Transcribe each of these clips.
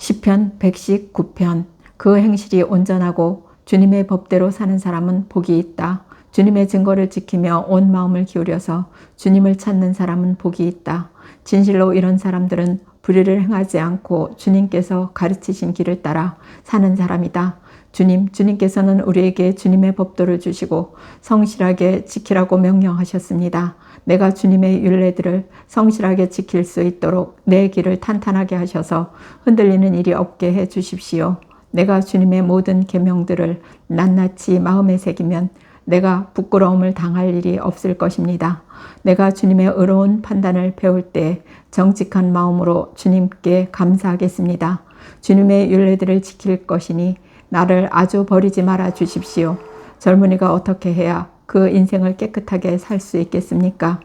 시편 119편. 그 행실이 온전하고 주님의 법대로 사는 사람은 복이 있다. 주님의 증거를 지키며 온 마음을 기울여서 주님을 찾는 사람은 복이 있다. 진실로 이런 사람들은 불의를 행하지 않고 주님께서 가르치신 길을 따라 사는 사람이다. 주님께서는 우리에게 주님의 법도를 주시고 성실하게 지키라고 명령하셨습니다. 내가 주님의 율례들을 성실하게 지킬 수 있도록 내 길을 탄탄하게 하셔서 흔들리는 일이 없게 해 주십시오. 내가 주님의 모든 계명들을 낱낱이 마음에 새기면 내가 부끄러움을 당할 일이 없을 것입니다. 내가 주님의 의로운 판단을 배울 때 정직한 마음으로 주님께 감사하겠습니다. 주님의 율례들을 지킬 것이니 나를 아주 버리지 말아 주십시오. 젊은이가 어떻게 해야 그 인생을 깨끗하게 살 수 있겠습니까?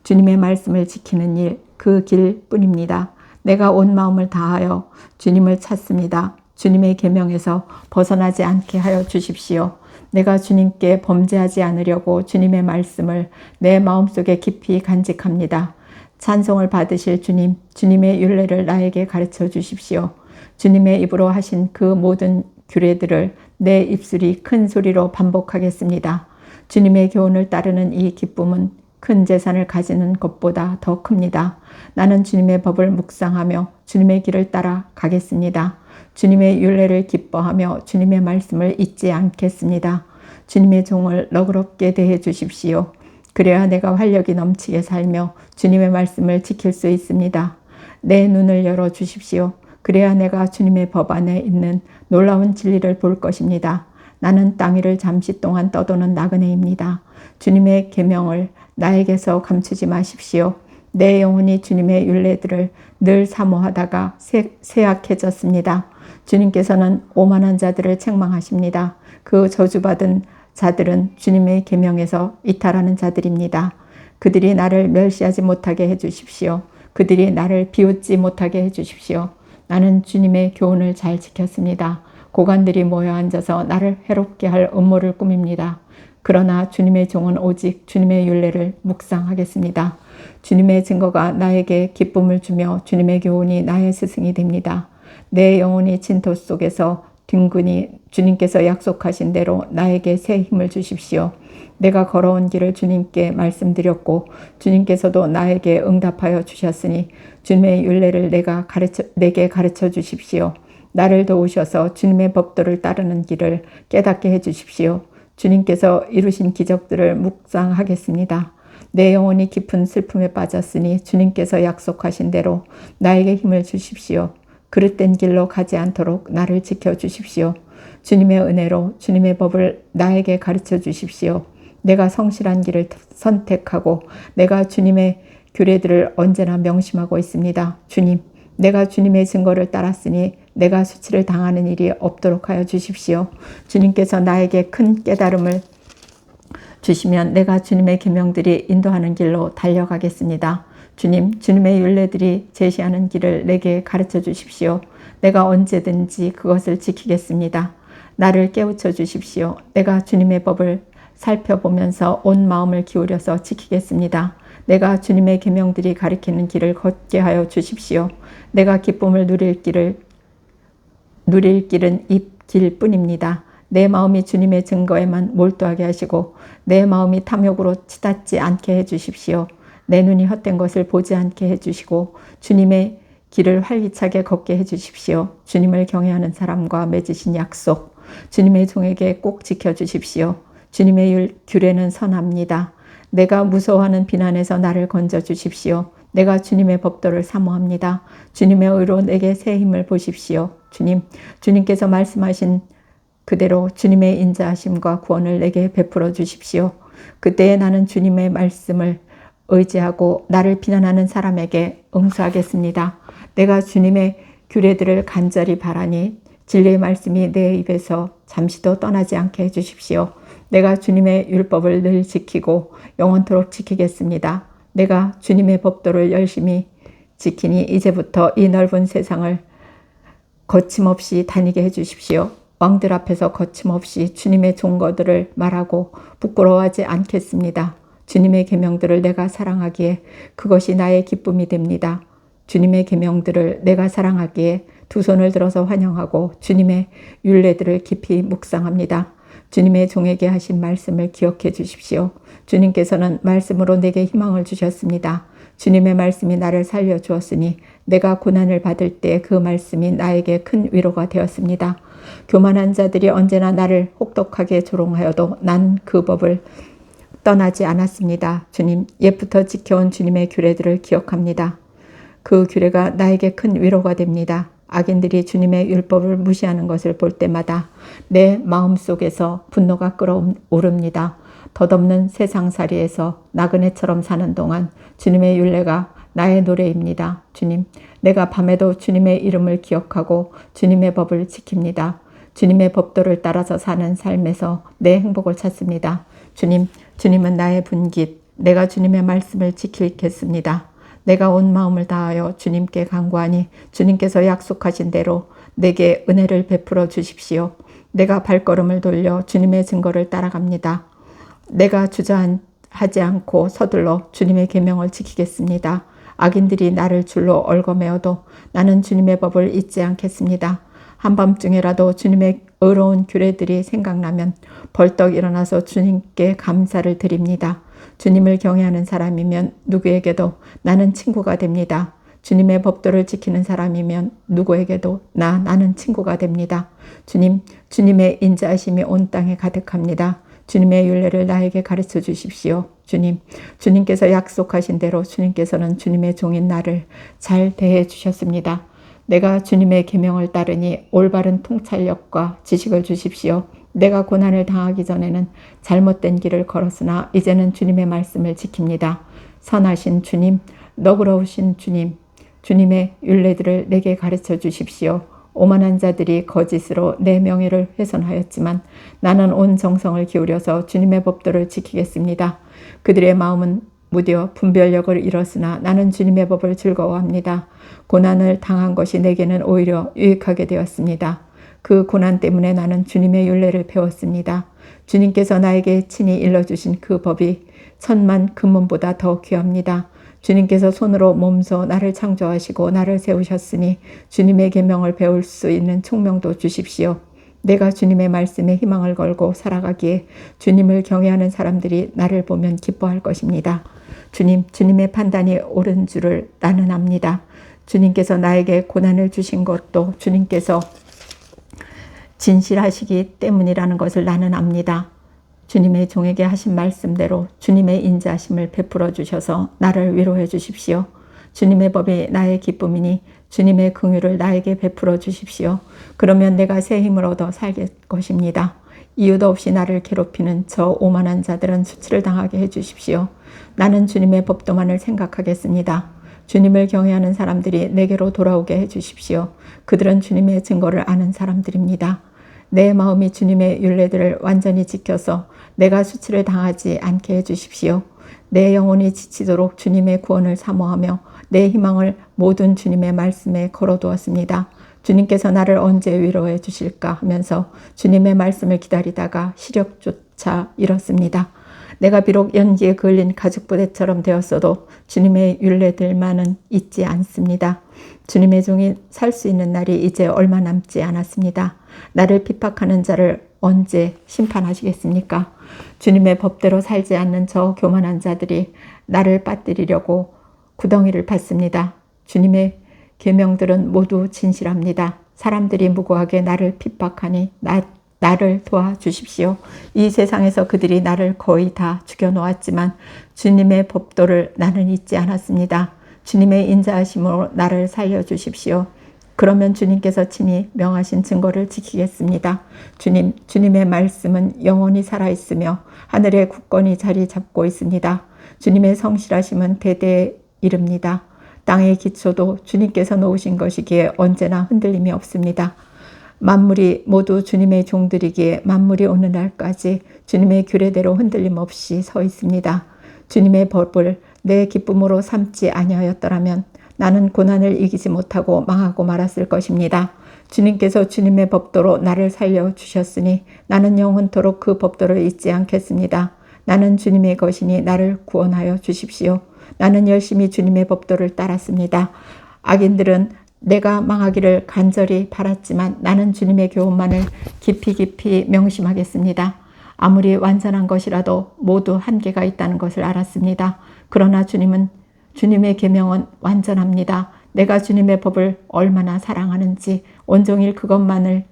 주님의 말씀을 지키는 일, 그 길뿐입니다. 내가 온 마음을 다하여 주님을 찾습니다. 주님의 계명에서 벗어나지 않게 하여 주십시오. 내가 주님께 범죄하지 않으려고 주님의 말씀을 내 마음속에 깊이 간직합니다. 찬송을 받으실 주님, 주님의 율례를 나에게 가르쳐 주십시오. 주님의 입으로 하신 그 모든 규례들을 내 입술이 큰 소리로 반복하겠습니다. 주님의 교훈을 따르는 이 기쁨은 큰 재산을 가지는 것보다 더 큽니다. 나는 주님의 법을 묵상하며 주님의 길을 따라 가겠습니다. 주님의 율례를 기뻐하며 주님의 말씀을 잊지 않겠습니다. 주님의 종을 너그럽게 대해 주십시오. 그래야 내가 활력이 넘치게 살며 주님의 말씀을 지킬 수 있습니다. 내 눈을 열어 주십시오. 그래야 내가 주님의 법 안에 있는 놀라운 진리를 볼 것입니다. 나는 땅 위를 잠시 동안 떠도는 나그네입니다. 주님의 계명을 나에게서 감추지 마십시오. 내 영혼이 주님의 율례들을 늘 사모하다가 쇠약해졌습니다. 주님께서는 오만한 자들을 책망하십니다. 그 저주받은 자들은 주님의 계명에서 이탈하는 자들입니다. 그들이 나를 멸시하지 못하게 해주십시오. 그들이 나를 비웃지 못하게 해주십시오. 나는 주님의 교훈을 잘 지켰습니다. 고관들이 모여 앉아서 나를 해롭게 할 음모를 꾸밉니다. 그러나 주님의 종은 오직 주님의 율례를 묵상하겠습니다. 주님의 증거가 나에게 기쁨을 주며 주님의 교훈이 나의 스승이 됩니다. 내 영혼이 진토 속에서 뒹구니 주님께서 약속하신 대로 나에게 새 힘을 주십시오. 내가 걸어온 길을 주님께 말씀드렸고 주님께서도 나에게 응답하여 주셨으니 주님의 율례를 내게 가르쳐 주십시오. 나를 도우셔서 주님의 법도를 따르는 길을 깨닫게 해 주십시오. 주님께서 이루신 기적들을 묵상하겠습니다. 내 영혼이 깊은 슬픔에 빠졌으니 주님께서 약속하신 대로 나에게 힘을 주십시오. 그릇된 길로 가지 않도록 나를 지켜주십시오. 주님의 은혜로 주님의 법을 나에게 가르쳐 주십시오. 내가 성실한 길을 선택하고 내가 주님의 규례들을 언제나 명심하고 있습니다. 주님, 내가 주님의 증거를 따랐으니 내가 수치를 당하는 일이 없도록 하여 주십시오. 주님께서 나에게 큰 깨달음을 주시면 내가 주님의 계명들이 인도하는 길로 달려가겠습니다. 주님의 율례들이 제시하는 길을 내게 가르쳐 주십시오. 내가 언제든지 그것을 지키겠습니다. 나를 깨우쳐 주십시오. 내가 주님의 법을 살펴보면서 온 마음을 기울여서 지키겠습니다. 내가 주님의 계명들이 가리키는 길을 걷게 하여 주십시오. 내가 기쁨을 누릴 길은 이 길뿐입니다. 내 마음이 주님의 증거에만 몰두하게 하시고 내 마음이 탐욕으로 치닫지 않게 해주십시오. 내 눈이 헛된 것을 보지 않게 해주시고 주님의 길을 활기차게 걷게 해주십시오. 주님을 경외하는 사람과 맺으신 약속, 주님의 종에게 꼭 지켜주십시오. 주님의 규례는 선합니다. 내가 무서워하는 비난에서 나를 건져주십시오. 내가 주님의 법도를 사모합니다. 주님의 의로 내게 새 힘을 보십시오. 주님께서 말씀하신 그대로 주님의 인자하심과 구원을 내게 베풀어 주십시오. 그때에 나는 주님의 말씀을 의지하고 나를 비난하는 사람에게 응수하겠습니다. 내가 주님의 규례들을 간절히 바라니 진리의 말씀이 내 입에서 잠시도 떠나지 않게 해주십시오. 내가 주님의 율법을 늘 지키고 영원토록 지키겠습니다. 내가 주님의 법도를 열심히 지키니 이제부터 이 넓은 세상을 거침없이 다니게 해주십시오. 왕들 앞에서 거침없이 주님의 종거들을 말하고 부끄러워하지 않겠습니다. 주님의 계명들을 내가 사랑하기에 그것이 나의 기쁨이 됩니다. 주님의 계명들을 내가 사랑하기에 두 손을 들어서 환영하고 주님의 율례들을 깊이 묵상합니다. 주님의 종에게 하신 말씀을 기억해 주십시오. 주님께서는 말씀으로 내게 희망을 주셨습니다. 주님의 말씀이 나를 살려주었으니 내가 고난을 받을 때 그 말씀이 나에게 큰 위로가 되었습니다. 교만한 자들이 언제나 나를 혹독하게 조롱하여도 난 그 법을 떠나지 않았습니다. 주님, 옛부터 지켜온 주님의 규례들을 기억합니다. 그 규례가 나에게 큰 위로가 됩니다. 악인들이 주님의 율법을 무시하는 것을 볼 때마다 내 마음속에서 분노가 끓어오릅니다. 덧없는 세상살이에서 나그네처럼 사는 동안 주님의 율례가 나의 노래입니다. 주님, 내가 밤에도 주님의 이름을 기억하고 주님의 법을 지킵니다. 주님의 법도를 따라서 사는 삶에서 내 행복을 찾습니다. 주님, 주님은 나의 분깃, 내가 주님의 말씀을 지키겠습니다. 내가 온 마음을 다하여 주님께 간구하니 주님께서 약속하신 대로 내게 은혜를 베풀어 주십시오. 내가 발걸음을 돌려 주님의 증거를 따라갑니다. 내가 주저하지 않고 서둘러 주님의 계명을 지키겠습니다. 악인들이 나를 줄로 얽어매어도 나는 주님의 법을 잊지 않겠습니다. 한밤중에라도 주님의 의로운 규례들이 생각나면 벌떡 일어나서 주님께 감사를 드립니다. 주님을 경외하는 사람이면 누구에게도 나는 친구가 됩니다. 주님의 법도를 지키는 사람이면 누구에게도 나는 친구가 됩니다. 주님, 주님의 인자하심이 온 땅에 가득합니다. 주님의 율례를 나에게 가르쳐 주십시오. 주님, 주님께서 약속하신 대로 주님께서는 주님의 종인 나를 잘 대해 주셨습니다. 내가 주님의 계명을 따르니 올바른 통찰력과 지식을 주십시오. 내가 고난을 당하기 전에는 잘못된 길을 걸었으나 이제는 주님의 말씀을 지킵니다. 선하신 주님, 너그러우신 주님, 주님의 율례들을 내게 가르쳐 주십시오. 오만한 자들이 거짓으로 내 명예를 훼손하였지만 나는 온 정성을 기울여서 주님의 법도를 지키겠습니다. 그들의 마음은 무디어 분별력을 잃었으나 나는 주님의 법을 즐거워합니다. 고난을 당한 것이 내게는 오히려 유익하게 되었습니다. 그 고난 때문에 나는 주님의 율례를 배웠습니다. 주님께서 나에게 친히 일러주신 그 법이 10,000만 금문보다 더 귀합니다. 주님께서 손으로 몸소 나를 창조하시고 나를 세우셨으니 주님의 계명을 배울 수 있는 총명도 주십시오. 내가 주님의 말씀에 희망을 걸고 살아가기에 주님을 경외하는 사람들이 나를 보면 기뻐할 것입니다. 주님, 주님의 판단이 옳은 줄을 나는 압니다. 주님께서 나에게 고난을 주신 것도 주님께서 진실하시기 때문이라는 것을 나는 압니다. 주님의 종에게 하신 말씀대로 주님의 인자하심을 베풀어 주셔서 나를 위로해 주십시오. 주님의 법이 나의 기쁨이니 주님의 긍휼을 나에게 베풀어 주십시오. 그러면 내가 새 힘을 얻어 살 것입니다. 이유도 없이 나를 괴롭히는 저 오만한 자들은 수치를 당하게 해 주십시오. 나는 주님의 법도만을 생각하겠습니다. 주님을 경외하는 사람들이 내게로 돌아오게 해 주십시오. 그들은 주님의 증거를 아는 사람들입니다. 내 마음이 주님의 율례들을 완전히 지켜서 내가 수치를 당하지 않게 해 주십시오. 내 영혼이 지치도록 주님의 구원을 사모하며 내 희망을 모든 주님의 말씀에 걸어두었습니다. 주님께서 나를 언제 위로해 주실까 하면서 주님의 말씀을 기다리다가 시력조차 잃었습니다. 내가 비록 연기에 걸린 가죽부대처럼 되었어도 주님의 율례들만은 잊지 않습니다. 주님의 종이 살 수 있는 날이 이제 얼마 남지 않았습니다. 나를 핍박하는 자를 언제 심판하시겠습니까? 주님의 법대로 살지 않는 저 교만한 자들이 나를 빠뜨리려고 구덩이를 팠습니다. 주님의 계명들은 모두 진실합니다. 사람들이 무고하게 나를 핍박하니 나를 도와주십시오. 이 세상에서 그들이 나를 거의 다 죽여놓았지만 주님의 법도를 나는 잊지 않았습니다. 주님의 인자하심으로 나를 살려주십시오. 그러면 주님께서 친히 명하신 증거를 지키겠습니다. 주님, 주님의 말씀은 영원히 살아있으며 하늘에 굳건히 자리 잡고 있습니다. 주님의 성실하심은 대대에 이릅니다. 땅의 기초도 주님께서 놓으신 것이기에 언제나 흔들림이 없습니다. 만물이 모두 주님의 종들이기에 만물이 오는 날까지 주님의 규례대로 흔들림 없이 서 있습니다. 주님의 법을 내 기쁨으로 삼지 아니하였더라면 나는 고난을 이기지 못하고 망하고 말았을 것입니다. 주님께서 주님의 법도로 나를 살려주셨으니 나는 영원토록 그 법도를 잊지 않겠습니다. 나는 주님의 것이니 나를 구원하여 주십시오. 나는 열심히 주님의 법도를 따랐습니다. 악인들은 내가 망하기를 간절히 바랐지만 나는 주님의 교훈만을 깊이 깊이 명심하겠습니다. 아무리 완전한 것이라도 모두 한계가 있다는 것을 알았습니다. 그러나 주님의 계명은 완전합니다. 내가 주님의 법을 얼마나 사랑하는지 온종일 그것만을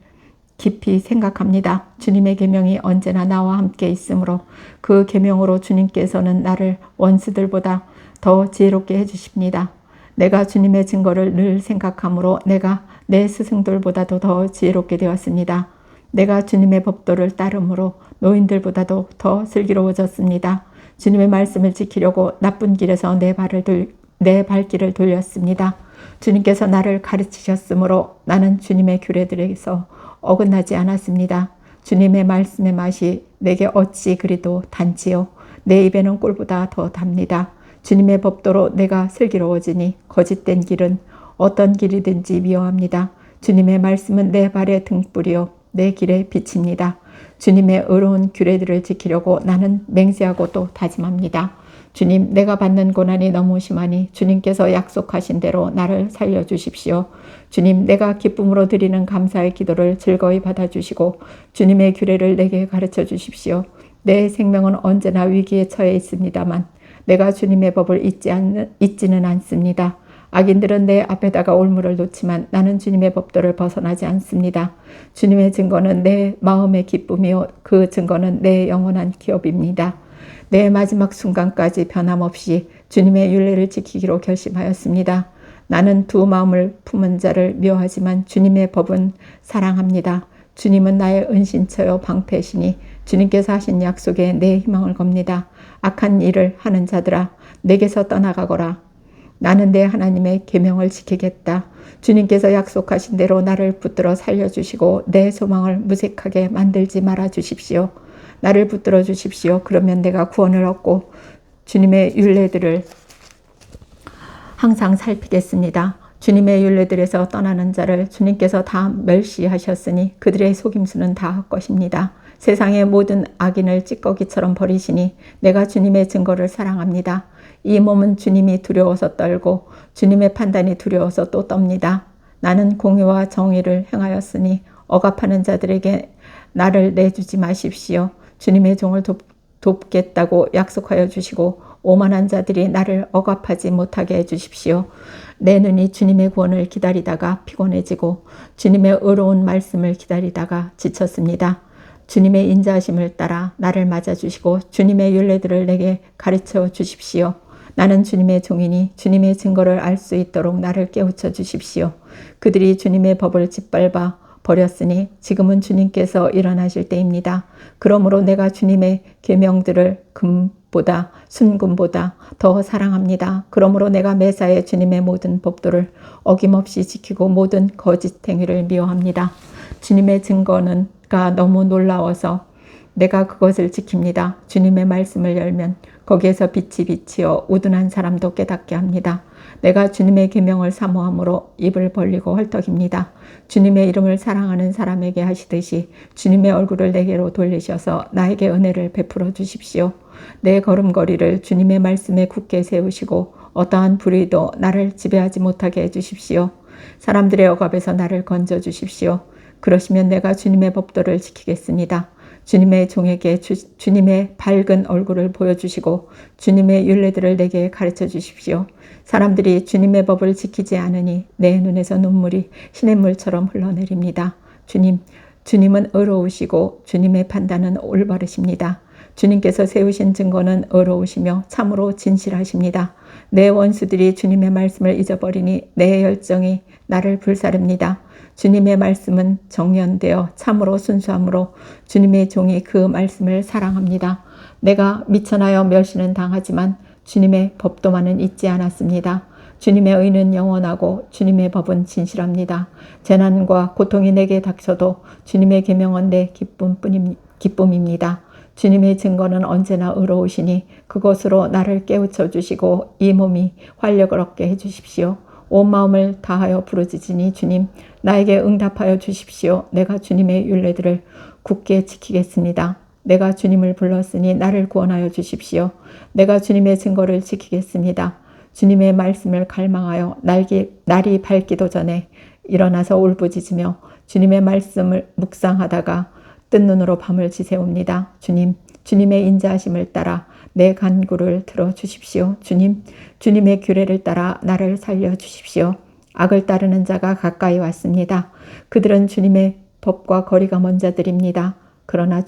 깊이 생각합니다. 주님의 계명이 언제나 나와 함께 있으므로 그 계명으로 주님께서는 나를 원수들보다 더 지혜롭게 해주십니다. 내가 주님의 증거를 늘 생각하므로 내가 내 스승들보다도 더 지혜롭게 되었습니다. 내가 주님의 법도를 따름으로 노인들보다도 더 슬기로워졌습니다. 주님의 말씀을 지키려고 나쁜 길에서 내 발길을 돌렸습니다. 주님께서 나를 가르치셨으므로 나는 주님의 규례들에서 어긋나지 않았습니다. 주님의 말씀의 맛이 내게 어찌 그리도 단지요. 내 입에는 꿀보다 더 답니다. 주님의 법도로 내가 슬기로워지니 거짓된 길은 어떤 길이든지 미워합니다. 주님의 말씀은 내 발의 등불이요 내 길의 빛입니다. 주님의 의로운 규례들을 지키려고 나는 맹세하고 또 다짐합니다. 주님, 내가 받는 고난이 너무 심하니 주님께서 약속하신 대로 나를 살려주십시오. 주님, 내가 기쁨으로 드리는 감사의 기도를 즐거이 받아주시고 주님의 규례를 내게 가르쳐 주십시오. 내 생명은 언제나 위기에 처해 있습니다만 내가 주님의 법을 잊지는 않습니다. 악인들은 내 앞에다가 올무를 놓지만 나는 주님의 법도를 벗어나지 않습니다. 주님의 증거는 내 마음의 기쁨이요 그 증거는 내 영원한 기업입니다. 내 마지막 순간까지 변함없이 주님의 율례를 지키기로 결심하였습니다. 나는 두 마음을 품은 자를 미워하지만 주님의 법은 사랑합니다. 주님은 나의 은신처요 방패시니 주님께서 하신 약속에 내 희망을 겁니다. 악한 일을 하는 자들아 내게서 떠나가거라. 나는 내 하나님의 계명을 지키겠다. 주님께서 약속하신 대로 나를 붙들어 살려주시고 내 소망을 무색하게 만들지 말아 주십시오. 나를 붙들어 주십시오. 그러면 내가 구원을 얻고 주님의 율례들을 항상 살피겠습니다. 주님의 율례들에서 떠나는 자를 주님께서 다 멸시하셨으니 그들의 속임수는 다 헛것입니다. 세상의 모든 악인을 찌꺼기처럼 버리시니 내가 주님의 증거를 사랑합니다. 이 몸은 주님이 두려워서 떨고 주님의 판단이 두려워서 또 떱니다. 나는 공의와 정의를 행하였으니 억압하는 자들에게 나를 내주지 마십시오. 주님의 종을 돕겠다고 약속하여 주시고 오만한 자들이 나를 억압하지 못하게 해주십시오. 내 눈이 주님의 구원을 기다리다가 피곤해지고 주님의 의로운 말씀을 기다리다가 지쳤습니다. 주님의 인자하심을 따라 나를 맞아주시고 주님의 율례들을 내게 가르쳐 주십시오. 나는 주님의 종이니 주님의 증거를 알 수 있도록 나를 깨우쳐 주십시오. 그들이 주님의 법을 짓밟아 버렸으니 지금은 주님께서 일어나실 때입니다. 그러므로 내가 주님의 계명들을 금보다 순금보다 더 사랑합니다. 그러므로 내가 매사에 주님의 모든 법도를 어김없이 지키고 모든 거짓 행위를 미워합니다. 주님의 증거가 너무 놀라워서 내가 그것을 지킵니다. 주님의 말씀을 열면 거기에서 빛이 비치어 우둔한 사람도 깨닫게 합니다. 내가 주님의 계명을 사모함으로 입을 벌리고 헐떡입니다. 주님의 이름을 사랑하는 사람에게 하시듯이 주님의 얼굴을 내게로 돌리셔서 나에게 은혜를 베풀어 주십시오. 내 걸음걸이를 주님의 말씀에 굳게 세우시고 어떠한 불의도 나를 지배하지 못하게 해주십시오. 사람들의 억압에서 나를 건져 주십시오. 그러시면 내가 주님의 법도를 지키겠습니다. 주님의 종에게 주님의 밝은 얼굴을 보여주시고 주님의 율례들을 내게 가르쳐 주십시오. 사람들이 주님의 법을 지키지 않으니 내 눈에서 눈물이 시냇물처럼 흘러내립니다. 주님은 의로우시고 주님의 판단은 올바르십니다. 주님께서 세우신 증거는 의로우시며 참으로 진실하십니다. 내 원수들이 주님의 말씀을 잊어버리니 내 열정이 나를 불사릅니다. 주님의 말씀은 정연되어 참으로 순수함으로 주님의 종이 그 말씀을 사랑합니다. 내가 미천하여 멸시는 당하지만 주님의 법도만은 잊지 않았습니다. 주님의 의는 영원하고 주님의 법은 진실합니다. 재난과 고통이 내게 닥쳐도 주님의 계명은 내 기쁨입니다. 주님의 증거는 언제나 의로우시니 그것으로 나를 깨우쳐 주시고 이 몸이 활력을 얻게 해주십시오. 온 마음을 다하여 부르짖으니 주님 나에게 응답하여 주십시오. 내가 주님의 율례들을 굳게 지키겠습니다. 내가 주님을 불렀으니 나를 구원하여 주십시오. 내가 주님의 증거를 지키겠습니다. 주님의 말씀을 갈망하여 날이 밝기도 전에 일어나서 울부짖으며 주님의 말씀을 묵상하다가 뜬 눈으로 밤을 지새웁니다. 주님, 주님의 인자하심을 따라 내 간구를 들어주십시오. 주님, 주님의 규례를 따라 나를 살려주십시오. 악을 따르는 자가 가까이 왔습니다. 그들은 주님의 법과 거리가 먼 자들입니다. 그러나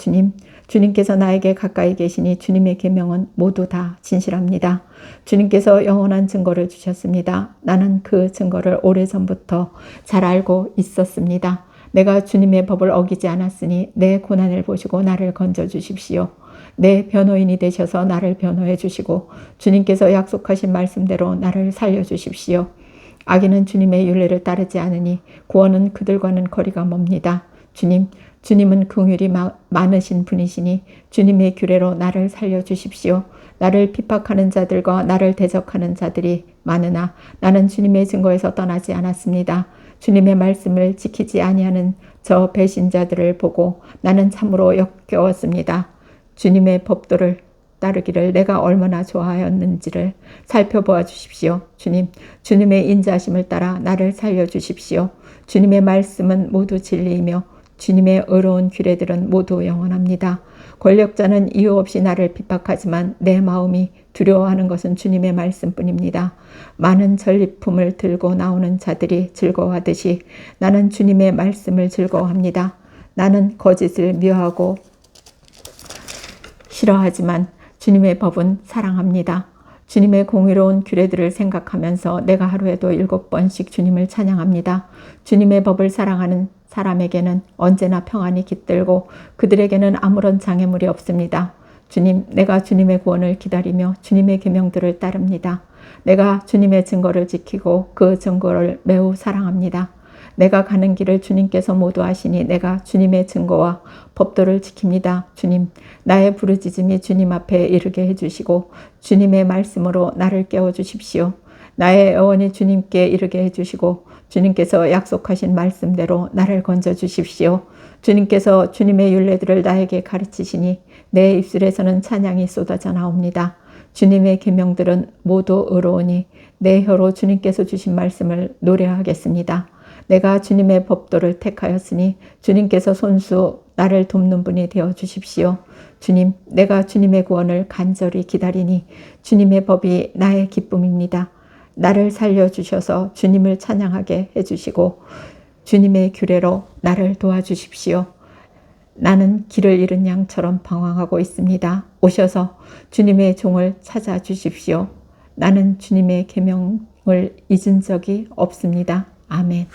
주님께서 나에게 가까이 계시니 주님의 계명은 모두 다 진실합니다. 주님께서 영원한 증거를 주셨습니다. 나는 그 증거를 오래전부터 잘 알고 있었습니다. 내가 주님의 법을 어기지 않았으니 내 고난을 보시고 나를 건져주십시오. 내 변호인이 되셔서 나를 변호해 주시고 주님께서 약속하신 말씀대로 나를 살려주십시오. 악인은 주님의 율례를 따르지 않으니 구원은 그들과는 거리가 멉니다. 주님은 긍휼이 많으신 분이시니 주님의 규례로 나를 살려주십시오. 나를 핍박하는 자들과 나를 대적하는 자들이 많으나 나는 주님의 증거에서 떠나지 않았습니다. 주님의 말씀을 지키지 아니하는 저 배신자들을 보고 나는 참으로 역겨웠습니다. 주님의 법도를 따르기를 내가 얼마나 좋아하였는지를 살펴보아 주십시오. 주님의 인자하심을 따라 나를 살려주십시오. 주님의 말씀은 모두 진리이며 주님의 의로운 규례들은 모두 영원합니다. 권력자는 이유 없이 나를 핍박하지만 내 마음이 두려워하는 것은 주님의 말씀뿐입니다. 많은 전리품을 들고 나오는 자들이 즐거워하듯이 나는 주님의 말씀을 즐거워합니다. 나는 거짓을 미워하고 싫어하지만 주님의 법은 사랑합니다. 주님의 공의로운 규례들을 생각하면서 내가 하루에도 7번씩 주님을 찬양합니다. 주님의 법을 사랑하는 사람에게는 언제나 평안이 깃들고 그들에게는 아무런 장애물이 없습니다. 내가 주님의 구원을 기다리며 주님의 계명들을 따릅니다. 내가 주님의 증거를 지키고 그 증거를 매우 사랑합니다. 내가 가는 길을 주님께서 모두 아시니 내가 주님의 증거와 법도를 지킵니다. 나의 부르짖음이 주님 앞에 이르게 해주시고 주님의 말씀으로 나를 깨워주십시오. 나의 애원이 주님께 이르게 해주시고 주님께서 약속하신 말씀대로 나를 건져주십시오. 주님께서 주님의 율례들을 나에게 가르치시니 내 입술에서는 찬양이 쏟아져 나옵니다. 주님의 계명들은 모두 의로우니 내 혀로 주님께서 주신 말씀을 노래하겠습니다. 내가 주님의 법도를 택하였으니 주님께서 손수 나를 돕는 분이 되어 주십시오. 내가 주님의 구원을 간절히 기다리니 주님의 법이 나의 기쁨입니다. 나를 살려주셔서 주님을 찬양하게 해주시고 주님의 규례로 나를 도와주십시오. 나는 길을 잃은 양처럼 방황하고 있습니다. 오셔서 주님의 종을 찾아주십시오. 나는 주님의 계명을 잊은 적이 없습니다. 아멘.